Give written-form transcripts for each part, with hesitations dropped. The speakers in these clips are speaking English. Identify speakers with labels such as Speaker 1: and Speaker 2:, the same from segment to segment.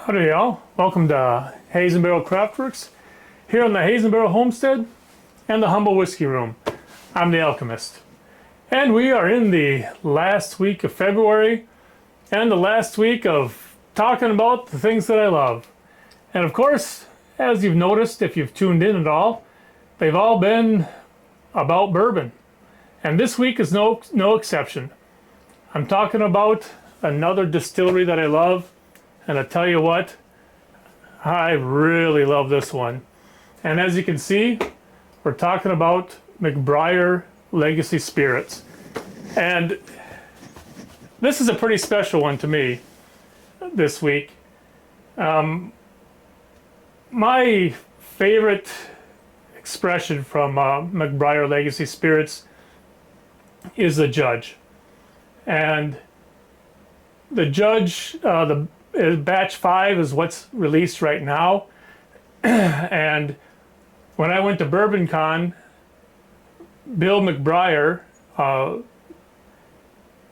Speaker 1: Howdy y'all, welcome to Hayes and Barrel Craftworks here on the Hayes and Barrel Homestead and the Humble Whiskey Room. I'm the Alchemist, and we are in the last week of February and the last week of talking about the things that I love. And of course, as you've noticed if you've tuned in at all, they've all been about bourbon, and this week is no exception. I'm talking about another distillery that I love. And I tell you what, I really love this one. And as you can see, we're talking about McBryer Legacy Spirits. And this is a pretty special one to me this week. My favorite expression from McBryer Legacy Spirits is the Judge. And the Judge, Batch 5 is what's released right now. And when I went to Bourbon Con, Bill McBrayer,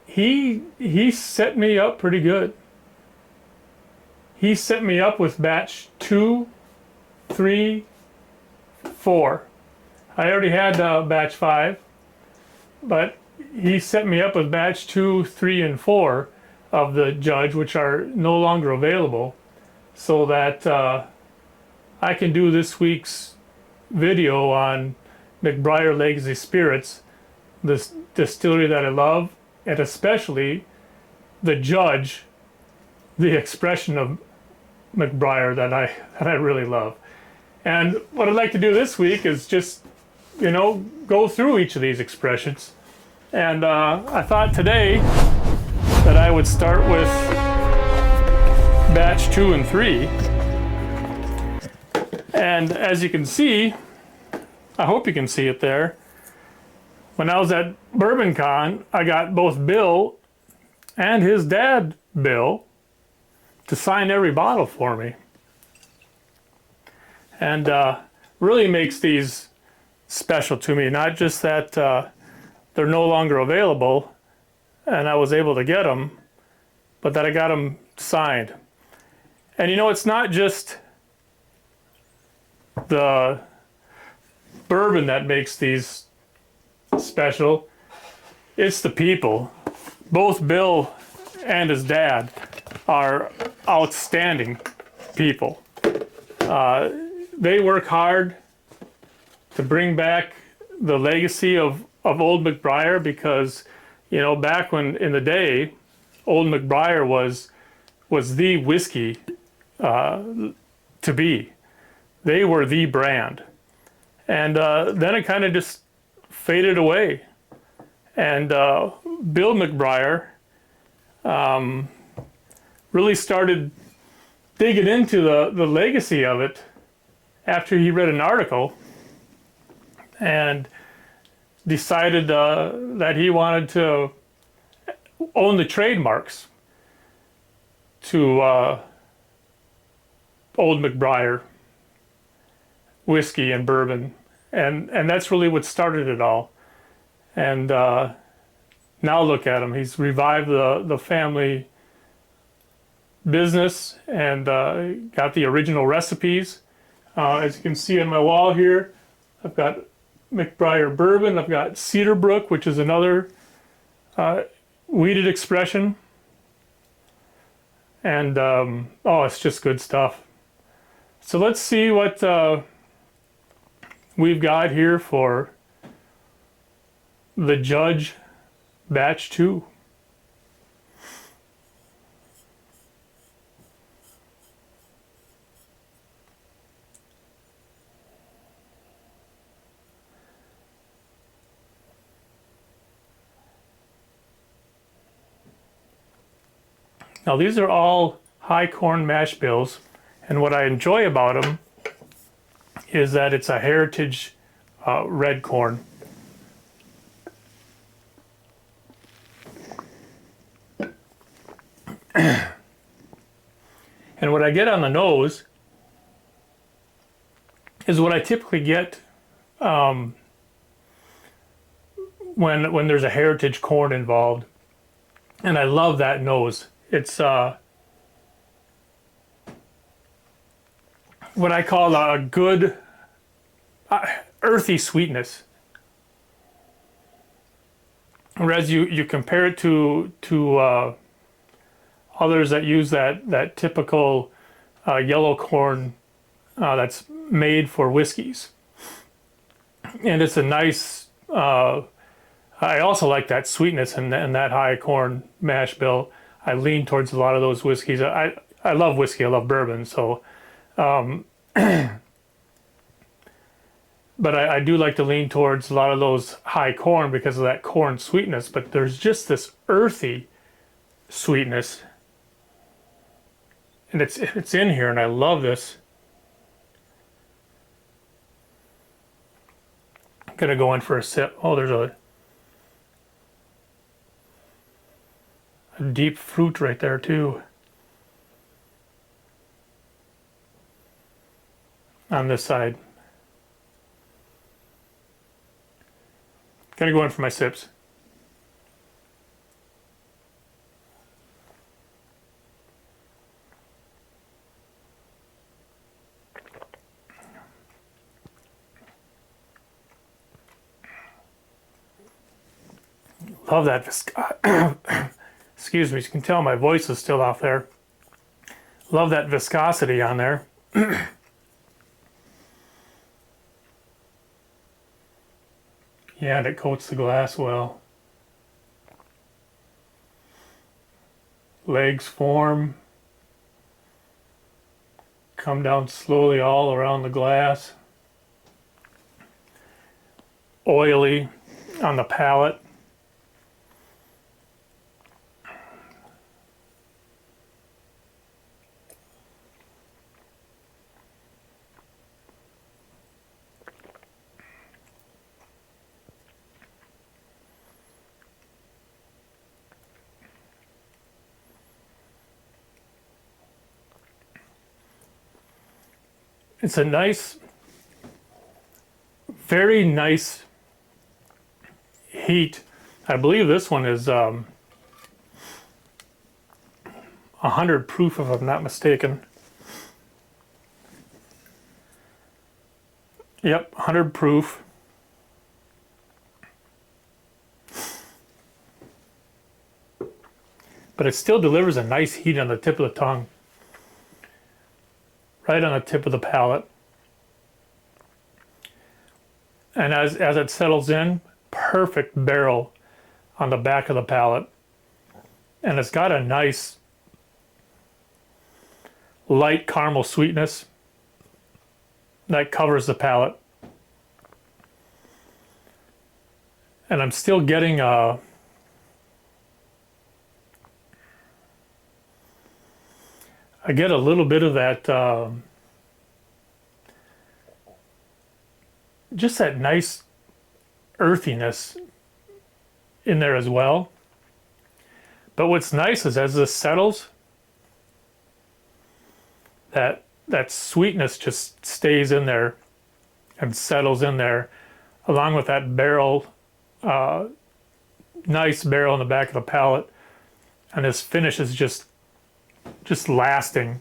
Speaker 1: he set me up pretty good. He set me up with batch 2, 3, 4. I already had batch 5, but he set me up with batch 2, 3, and 4 of the Judge, which are no longer available, so that I can do this week's video on McBryer Legacy Spirits, this distillery that I love, and especially the Judge, the expression of McBryer that I really love. And what I'd like to do this week is just, go through each of these expressions. And I thought today that I would start with batch 2 and 3. And as you can see, I hope you can see it there, when I was at Bourbon Con, I got both Bill and his dad, Bill, to sign every bottle for me. And really makes these special to me, not just that they're no longer available, and I was able to get them, but that I got them signed. And it's not just the bourbon that makes these special, it's the people. Both Bill and his dad are outstanding people. They work hard to bring back the legacy of Old McBryer, because back when in the day, Old McBryer was the whiskey to be. They were the brand. And then it kind of just faded away. And Bill McBrayer really started digging into the legacy of it after he read an article and decided that he wanted to own the trademarks to Old McBryer whiskey and bourbon, and that's really what started it all. And now look at him; he's revived the family business and got the original recipes. As you can see on my wall here, I've got McBryer bourbon. I've got Cedar Brook, which is another wheated expression. And it's just good stuff. So let's see what we've got here for the Judge Batch 2. Now these are all high corn mash bills, and what I enjoy about them is that it's a heritage red corn. And what I get on the nose is what I typically get when there's a heritage corn involved, and I love that nose. It's what I call a good earthy sweetness. Whereas you compare it to others that use that typical yellow corn that's made for whiskeys, and it's a nice. I also like that sweetness and that high corn mash bill. I lean towards a lot of those whiskeys. I love whiskey. I love bourbon. So, but I do like to lean towards a lot of those high corn because of that corn sweetness. But there's just this earthy sweetness, and it's in here, and I love this. I'm gonna go in for a sip. Oh, there's a deep fruit right there too. On this side. Gonna go in for my sips. Love that excuse me, you can tell my voice is still off there. Love that viscosity on there. Yeah, and it coats the glass well. Legs form. Come down slowly all around the glass. Oily on the palate. It's a nice, very nice heat. I believe this one is 100 proof, if I'm not mistaken. Yep, 100 proof. But it still delivers a nice heat on the tip of the tongue. Right on the tip of the palate. And as it settles in, perfect barrel on the back of the palate. And it's got a nice light caramel sweetness that covers the palate. And I'm still getting I get a little bit of that, just that nice earthiness in there as well. But what's nice is as this settles, that sweetness just stays in there and settles in there, along with that barrel, nice barrel in the back of the palate, and this finish is just lasting.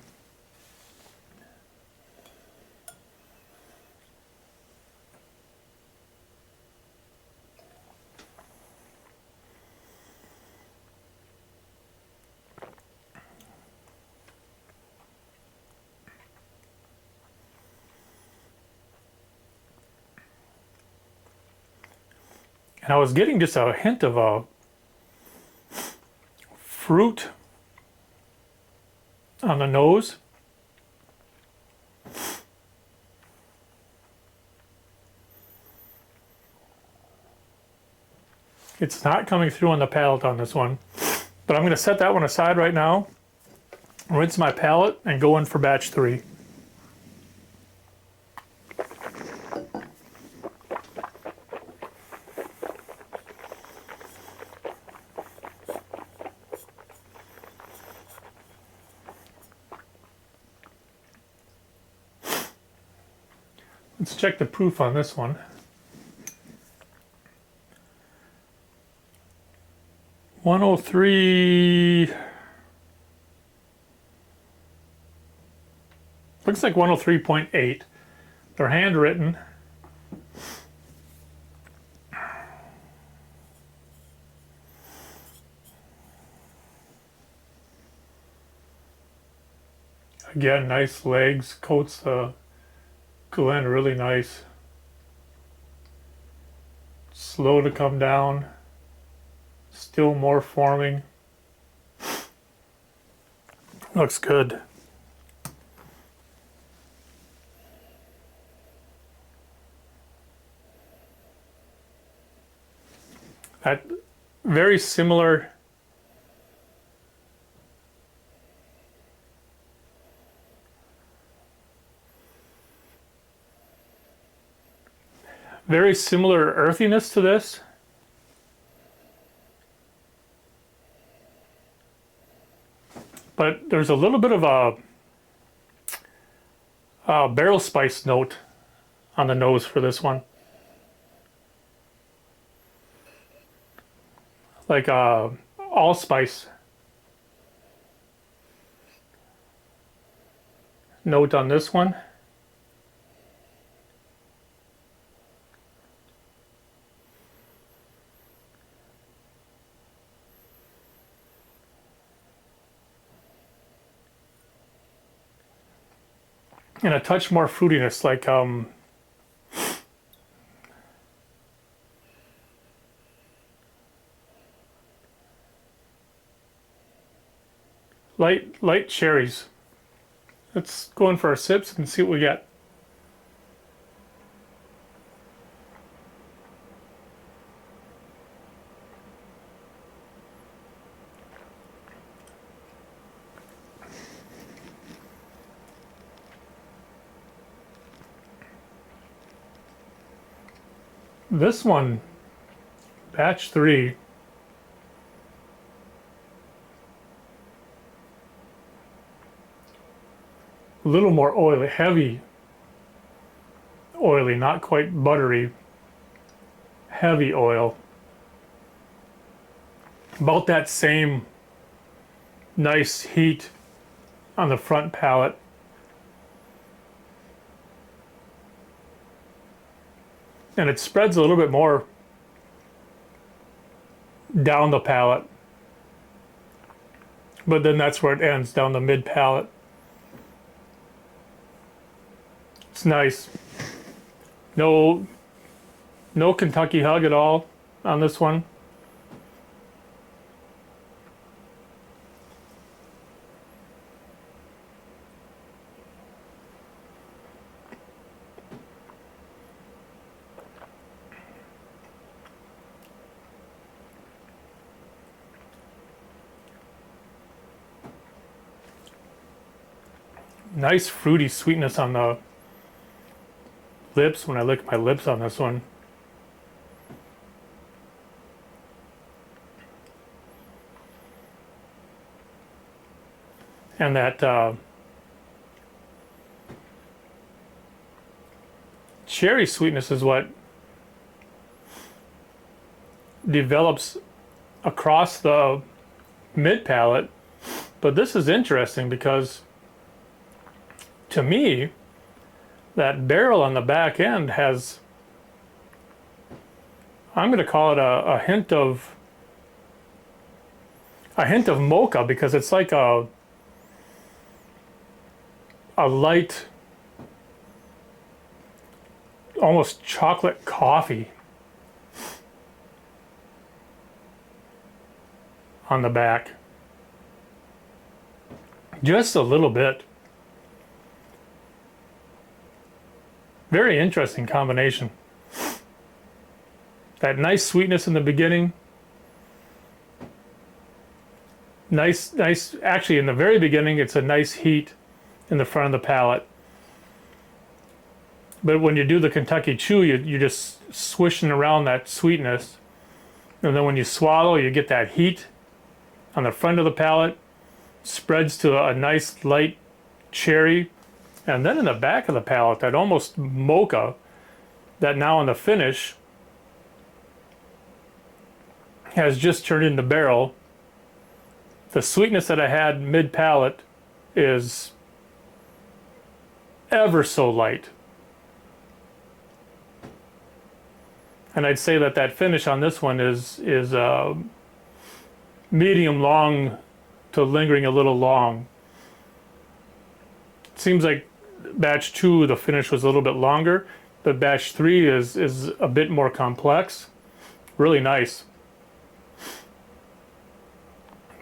Speaker 1: And I was getting just a hint of a fruit on the nose. It's not coming through on the palate on this one, but I'm going to set that one aside right now, rinse my palate, and go in for batch 3. Let's check the proof on this one. 103. Looks like 103.8. They're handwritten. Again, nice legs, coats the Glen really nice. Slow to come down. Still more forming. Looks good. That very similar. Very similar earthiness to this. But there's a little bit of a barrel spice note on the nose for this one. Like allspice note on this one. And a touch more fruitiness, like light cherries. Let's go in for our sips and see what we get. This one, batch 3, a little more oily, heavy, oily, not quite buttery, heavy oil. About that same nice heat on the front palate. And it spreads a little bit more down the palate. But then that's where it ends, down the mid palate. It's nice. No Kentucky hug at all on this one. Nice fruity sweetness on the lips when I lick my lips on this one. And that cherry sweetness is what develops across the mid palate. But this is interesting because to me, that barrel on the back end has, I'm going to call it a hint of mocha, because it's like a light, almost chocolate coffee on the back. Just a little bit. Very interesting combination. That nice sweetness in the beginning. Nice, actually in the very beginning, it's a nice heat in the front of the palate. But when you do the Kentucky Chew, you're just swishing around that sweetness. And then when you swallow, you get that heat on the front of the palate. Spreads to a nice light cherry. And then in the back of the palate, that almost mocha, that now in the finish has just turned into barrel. The sweetness that I had mid palate is ever so light. And I'd say that that finish on this one is medium long to lingering a little long. It seems like batch 2, the finish was a little bit longer, but batch 3 is a bit more complex. Really nice.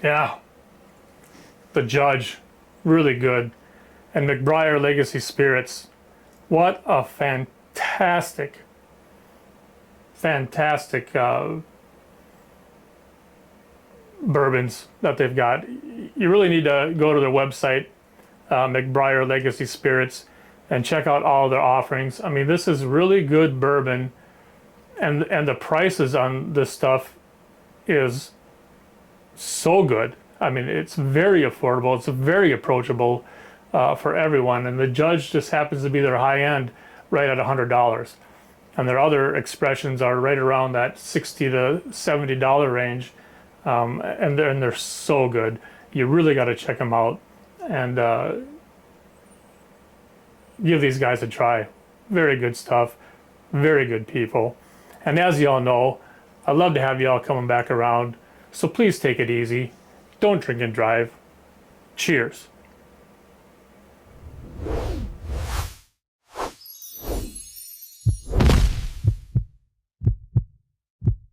Speaker 1: Yeah. The Judge, really good. And McBryer Legacy Spirits, what a fantastic bourbons that they've got. You really need to go to their website, McBryer Legacy Spirits, and check out all their offerings. I mean, this is really good bourbon, and the prices on this stuff is so good. I mean, it's very affordable. It's very approachable for everyone, and the Judge just happens to be their high end, right at $100. And their other expressions are right around that $60 to $70 range, and they're so good. You really got to check them out and give these guys a try. Very good stuff, very good people. And as you all know, I love to have you all coming back around. So please take it easy. Don't drink and drive. Cheers.